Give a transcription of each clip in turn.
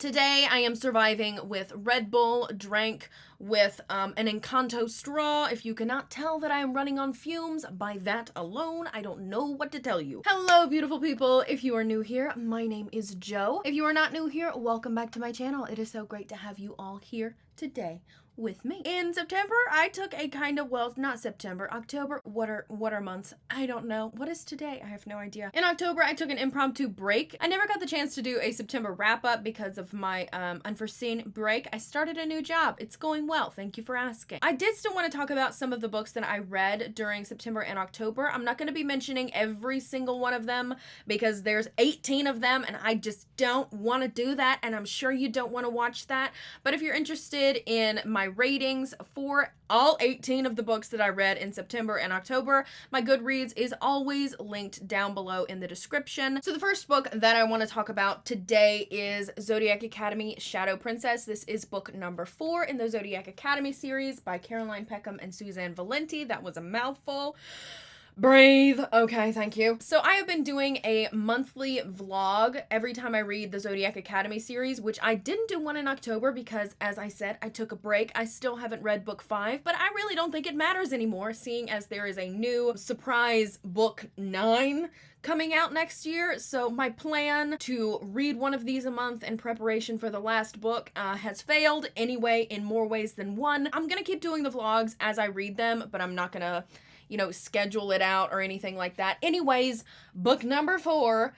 Today I am surviving with Red Bull, drank with an Encanto straw. If you cannot tell that I am running on fumes by that alone, I don't know what to tell you. Hello, beautiful people. If you are new here, my name is Jo. If you are not new here, welcome back to my channel. It is so great to have you all here today with me. In September, I took a kind of, well, not September, October, what are months? I don't know. What is today? I have no idea. In October, I took an impromptu break. I never got the chance to do a September wrap-up because of my unforeseen break. I started a new job. It's going well. Thank you for asking. I did still want to talk about some of the books that I read during September and October. I'm not going to be mentioning every single one of them because there's 18 of them and I just don't want to do that, and I'm sure you don't want to watch that. But if you're interested in my ratings for all 18 of the books that I read in September and October, my Goodreads is always linked down below in the description. So the first book that I want to talk about today is Zodiac Academy Shadow Princess. This is book number 4 in the Zodiac Academy series by Caroline Peckham and Suzanne Valenti. That was a mouthful. Breathe. Okay, thank you. So I have been doing a monthly vlog every time I read the Zodiac Academy series, which I didn't do one in October because, as I said, I took a break. I still haven't read book 5, but I really don't think it matters anymore, seeing as there is a new surprise book 9 coming out next year. So my plan to read one of these a month in preparation for the last book has failed anyway in more ways than one. I'm gonna keep doing the vlogs as I read them, but I'm not gonna, schedule it out or anything like that. Anyways, book number 4,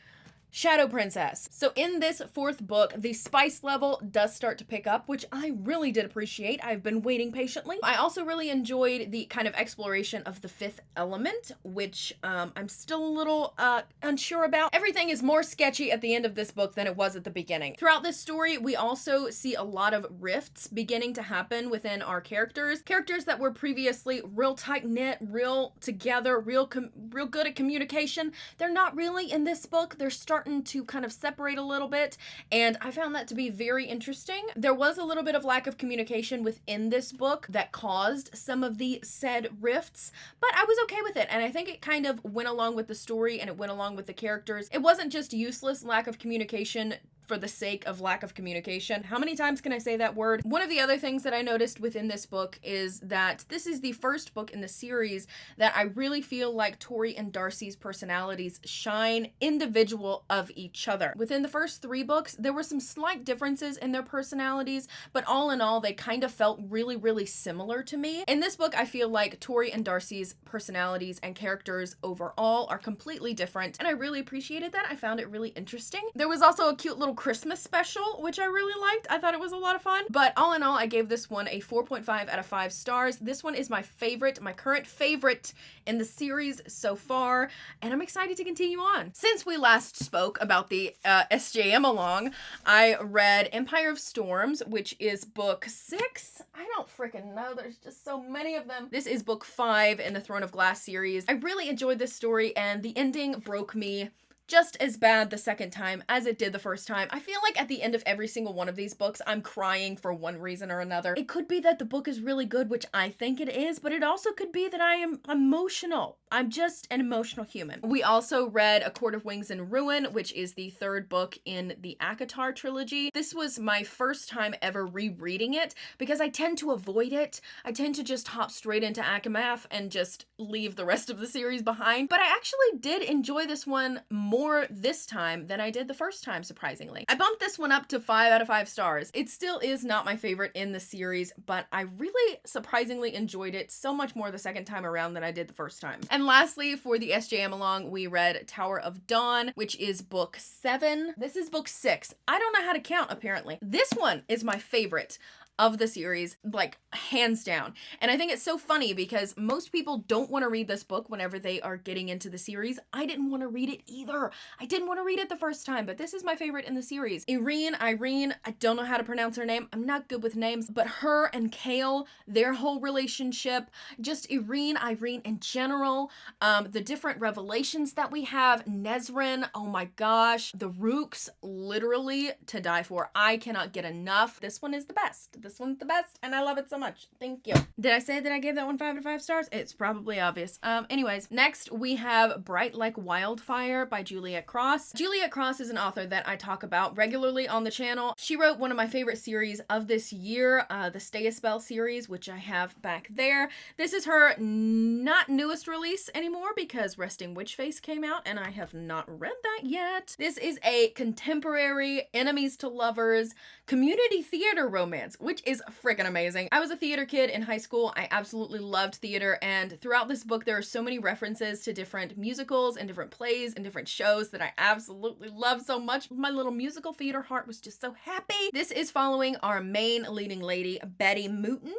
Shadow Princess. So in this 4th book, the spice level does start to pick up, which I really did appreciate. I've been waiting patiently. I also really enjoyed the kind of exploration of the 5th element, which I'm still a little unsure about. Everything is more sketchy at the end of this book than it was at the beginning. Throughout this story, we also see a lot of rifts beginning to happen within our characters. Characters that were previously real tight-knit, real together, real good at communication. They're not really in this book. They're starting to kind of separate a little bit, and I found that to be very interesting. There was a little bit of lack of communication within this book that caused some of the said rifts, but I was okay with it, and I think it kind of went along with the story and it went along with the characters. It wasn't just useless lack of communication for the sake of lack of communication. How many times can I say that word? One of the other things that I noticed within this book is that this is the first book in the series that I really feel like Tori and Darcy's personalities shine individual of each other. Within the first 3 books, there were some slight differences in their personalities, but all in all, they kind of felt really, really similar to me. In this book, I feel like Tori and Darcy's personalities and characters overall are completely different, and I really appreciated that. I found it really interesting. There was also a cute little Christmas special, which I really liked. I thought it was a lot of fun. But all in all, I gave this one a 4.5 out of 5 stars. This one is my favorite, my current favorite in the series so far, and I'm excited to continue on. Since we last spoke about the SJM along, I read Empire of Storms, which is book 6. I don't freaking know. There's just so many of them. This is book 5 in the Throne of Glass series. I really enjoyed this story, and the ending broke me just as bad the second time as it did the first time. I feel like at the end of every single one of these books, I'm crying for one reason or another. It could be that the book is really good, which I think it is, but it also could be that I am emotional. I'm just an emotional human. We also read A Court of Wings and Ruin, which is the 3rd book in the ACOTAR trilogy. This was my first time ever rereading it because I tend to avoid it. I tend to just hop straight into ACOMAF and just leave the rest of the series behind. But I actually did enjoy this one more this time than I did the first time, surprisingly. I bumped this one up to 5 out of 5 stars. It still is not my favorite in the series, but I really surprisingly enjoyed it so much more the second time around than I did the first time. And lastly, for the SJM along, we read Tower of Dawn, which is book 7. This is book 6. I don't know how to count, apparently. This one is my favorite of the series, like hands down. And I think it's so funny because most people don't want to read this book whenever they are getting into the series. I didn't want to read it either. I didn't want to read it the first time, but this is my favorite in the series. Irene, I don't know how to pronounce her name. I'm not good with names, but her and Kale, their whole relationship, just Irene in general, the different revelations that we have, Nezrin, oh my gosh, the Rooks, literally to die for. I cannot get enough. This one is the best. This one's the best, and I love it so much. Thank you. Did I say that I gave that one 5 out of 5 stars? It's probably obvious. Anyways, next we have Bright Like Wildfire by Juliet Cross. Juliet Cross is an author that I talk about regularly on the channel. She wrote one of my favorite series of this year, the Stay a Spell series, which I have back there. This is her not newest release anymore because Resting Witch Face came out, and I have not read that yet. This is a contemporary enemies to lovers community theater romance, which is freaking amazing. I was a theater kid in high school. I absolutely loved theater, and throughout this book there are so many references to different musicals and different plays and different shows that I absolutely love so much. My little musical theater heart was just so happy. This is following our main leading lady, Betty Mooten.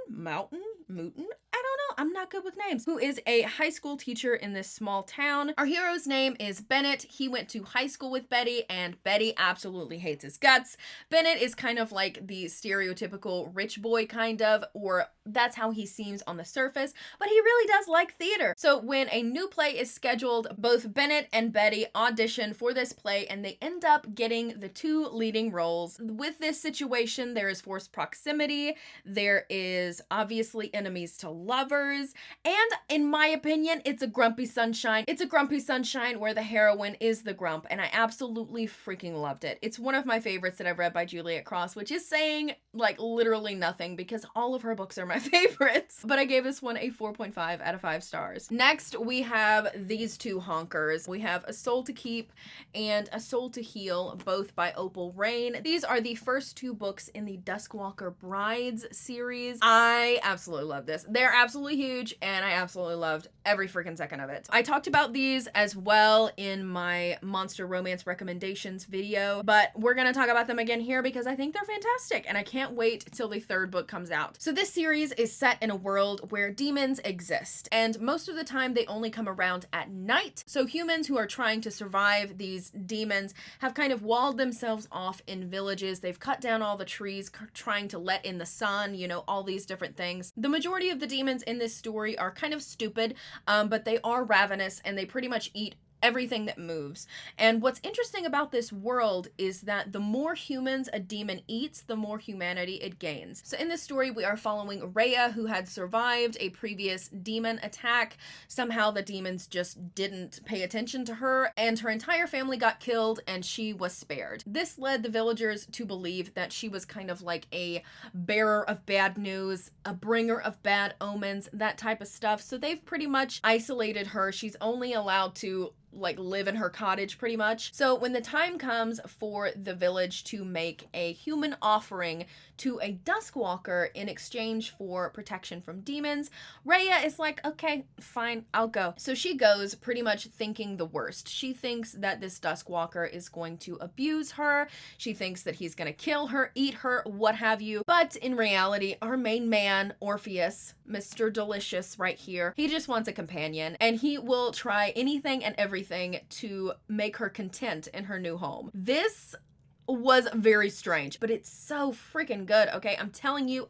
I don't know, I'm not good with names, who is a high school teacher in this small town. Our hero's name is Bennett. He went to high school with Betty, and Betty absolutely hates his guts. Bennett is kind of like the stereotypical rich boy kind of, or that's how he seems on the surface, but he really does like theater. So when a new play is scheduled, both Bennett and Betty audition for this play, and they end up getting the 2 leading roles. With this situation, there is forced proximity, there is obviously enemies to lovers, and in my opinion, it's a grumpy sunshine. It's a grumpy sunshine where the heroine is the grump, and I absolutely freaking loved it. It's one of my favorites that I've read by Juliet Cross, which is saying like literally nothing because all of her books are my favorites. But I gave this one a 4.5 out of 5 stars. Next, we have these 2 honkers. We have A Soul to Keep and A Soul to Heal, both by Opal Rain. These are the first 2 books in the Duskwalker Brides series. I absolutely love this. They're absolutely huge, and I absolutely loved every freaking second of it. I talked about these as well in my monster romance recommendations video, but we're gonna talk about them again here because I think they're fantastic, and I can't wait till the 3rd book comes out. So this series is set in a world where demons exist, and most of the time they only come around at night. So humans who are trying to survive these demons have kind of walled themselves off in villages. They've cut down all the trees, trying to let in the sun, you know, all these different things. The majority of the demons in this story are kind of stupid, but they are ravenous, and they pretty much eat everything that moves. And what's interesting about this world is that the more humans a demon eats, the more humanity it gains. So in this story, we are following Rhea, who had survived a previous demon attack. Somehow the demons just didn't pay attention to her, and her entire family got killed, and she was spared. This led the villagers to believe that she was kind of like a bearer of bad news, a bringer of bad omens, that type of stuff. So they've pretty much isolated her. She's only allowed to like live in her cottage pretty much. So when the time comes for the village to make a human offering to a Duskwalker in exchange for protection from demons, Rhea is like, okay, fine, I'll go. So she goes pretty much thinking the worst. She thinks that this Duskwalker is going to abuse her. She thinks that he's gonna kill her, eat her, what have you. But in reality, our main man, Orpheus, Mr. Delicious right here, he just wants a companion, and he will try anything and everything to make her content in her new home. This was very strange, but it's so freaking good, okay? I'm telling you,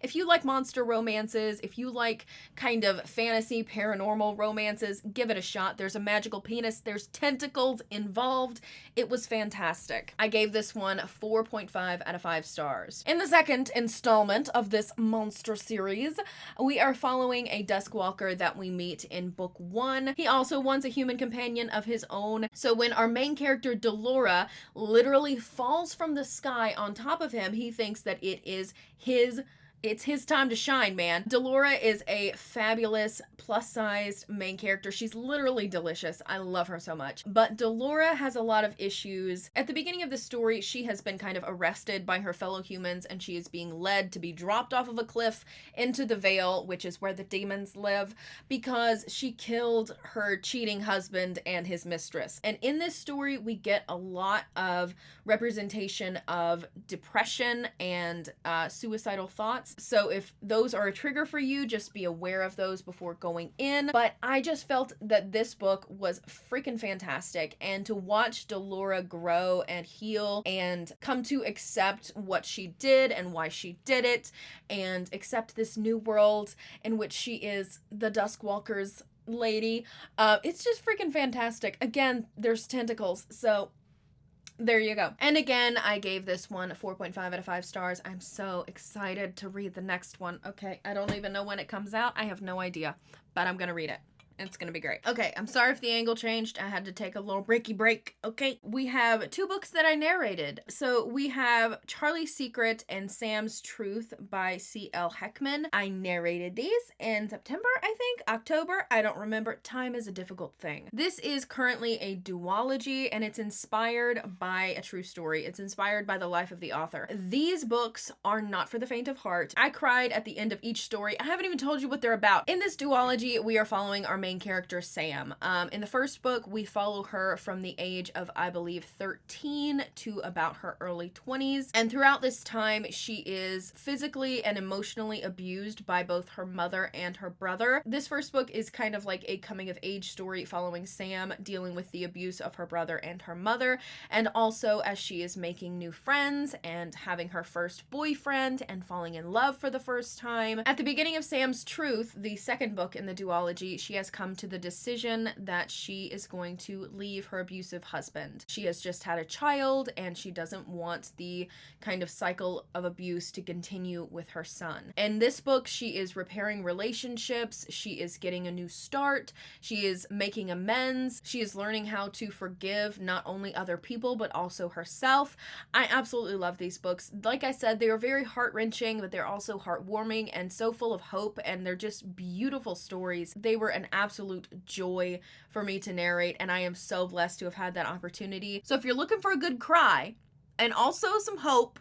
if you like monster romances, if you like kind of fantasy paranormal romances, give it a shot. There's a magical penis, there's tentacles involved. It was fantastic. I gave this one 4.5 out of 5 stars. In the 2nd installment of this monster series, we are following a Duskwalker that we meet in book 1. He also wants a human companion of his own. So when our main character, Delora, literally falls from the sky on top of him, he thinks that it's his time to shine, man. Delora is a fabulous plus-sized main character. She's literally delicious. I love her so much. But Delora has a lot of issues. At the beginning of the story, she has been kind of arrested by her fellow humans, and she is being led to be dropped off of a cliff into the Vale, which is where the demons live, because she killed her cheating husband and his mistress. And in this story, we get a lot of representation of depression and suicidal thoughts. So if those are a trigger for you, just be aware of those before going in. But I just felt that this book was freaking fantastic, and to watch Delora grow and heal and come to accept what she did and why she did it, and accept this new world in which she is the Duskwalker's lady, it's just freaking fantastic. Again, there's tentacles, so There you go. And again, I gave this one a 4.5 out of 5 stars. I'm so excited to read the next one. Okay, I don't even know when it comes out. I have no idea, but I'm gonna read it. It's gonna be great. Okay, I'm sorry if the angle changed. I had to take a little breaky break. Okay, we have 2 books that I narrated. So we have Charlie's Secret and Sam's Truth by C.L. Heckman. I narrated these in September, I think, October. I don't remember. Time is a difficult thing. This is currently a duology, and it's inspired by a true story. It's inspired by the life of the author. These books are not for the faint of heart. I cried at the end of each story. I haven't even told you what they're about. In this duology, we are following our main character, Sam. In the first book, we follow her from the age of, I believe, 13 to about her early 20s. And throughout this time, she is physically and emotionally abused by both her mother and her brother. This first book is kind of like a coming of age story following Sam dealing with the abuse of her brother and her mother, and also as she is making new friends and having her first boyfriend and falling in love for the first time. At the beginning of Sam's Truth, the second book in the duology, she has come to the decision that she is going to leave her abusive husband. She has just had a child and she doesn't want the kind of cycle of abuse to continue with her son. In this book, she is repairing relationships, she is getting a new start, she is making amends, she is learning how to forgive not only other people but also herself. I absolutely love these books. Like I said, they are very heart-wrenching, but they're also heartwarming and so full of hope, and they're just beautiful stories. They were an absolute joy for me to narrate, and I am so blessed to have had that opportunity. So if you're looking for a good cry and also some hope,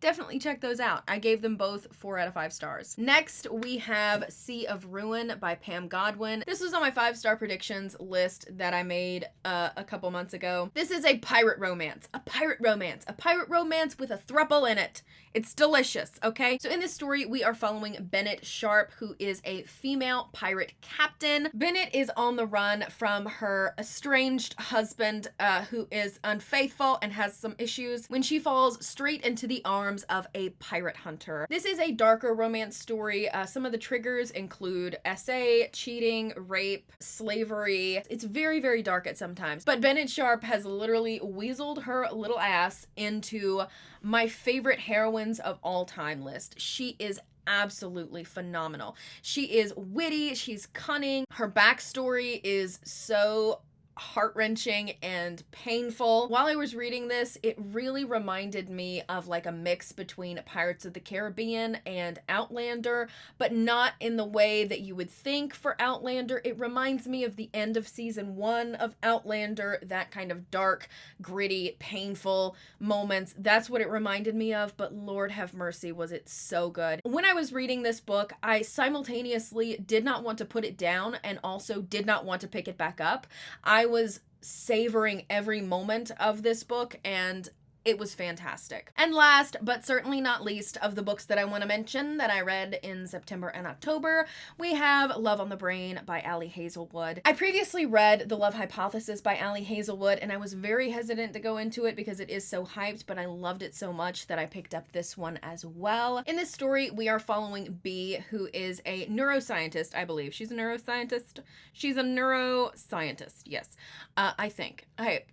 definitely check those out. I gave them both 4 out of 5 stars. Next, we have Sea of Ruin by Pam Godwin. This was on my 5-star predictions list that I made a couple months ago. This is a pirate romance. A pirate romance. A pirate romance with a throuple in it. It's delicious, okay? So in this story, we are following Bennett Sharp, who is a female pirate captain. Bennett is on the run from her estranged husband, who is unfaithful and has some issues, when she falls straight into the arms of a pirate hunter. This is a darker romance story. Some of the triggers include SA, cheating, rape, slavery. It's very, very dark at some times. But Bennett Sharp has literally weaseled her little ass into my favorite heroines of all time list. She is absolutely phenomenal. She is witty, she's cunning. Her backstory is so heart-wrenching and painful. While I was reading this, it really reminded me of like a mix between Pirates of the Caribbean and Outlander, but not in the way that you would think for Outlander. It reminds me of the end of season 1 of Outlander, that kind of dark, gritty, painful moments. That's what it reminded me of, but Lord have mercy, was it so good. When I was reading this book, I simultaneously did not want to put it down and also did not want to pick it back up. I was savoring every moment of this book, and it was fantastic. And last, but certainly not least, of the books that I want to mention that I read in September and October, we have Love on the Brain by Ali Hazelwood. I previously read The Love Hypothesis by Ali Hazelwood, and I was very hesitant to go into it because it is so hyped, but I loved it so much that I picked up this one as well. In this story, we are following Bee, who is a neuroscientist, I believe. She's a neuroscientist? She's a neuroscientist, yes. I think. I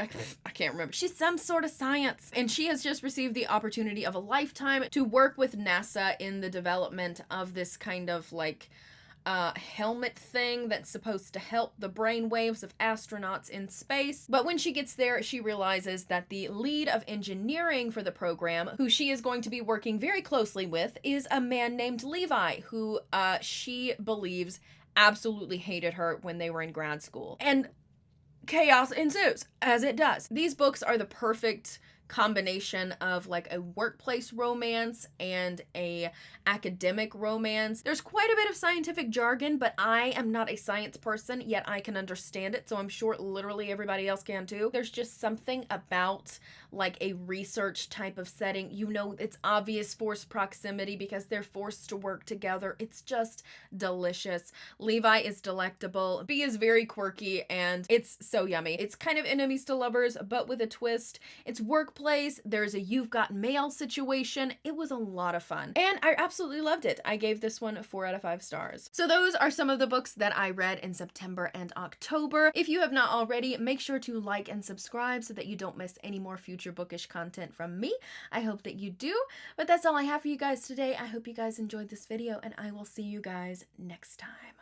can't remember. She's some sort of science. And she has just received the opportunity of a lifetime to work with NASA in the development of this kind of like helmet thing that's supposed to help the brain waves of astronauts in space. But when she gets there, she realizes that the lead of engineering for the program, who she is going to be working very closely with, is a man named Levi, who she believes absolutely hated her when they were in grad school. And chaos ensues, as it does. These books are the perfect combination of like a workplace romance and a academic romance. There's quite a bit of scientific jargon, but I am not a science person, yet I can understand it, so I'm sure literally everybody else can too. There's just something about like a research type of setting. You know, it's obvious forced proximity because they're forced to work together. It's just delicious. Levi is delectable. Bee is very quirky, and it's so yummy. It's kind of enemies to lovers, but with a twist. It's workplace workplace. There's a you've got mail situation. It was a lot of fun. And I absolutely loved it. I gave this one 4 out of 5 stars. So those are some of the books that I read in September and October. If you have not already, make sure to like and subscribe so that you don't miss any more future bookish content from me. I hope that you do. But that's all I have for you guys today. I hope you guys enjoyed this video, and I will see you guys next time.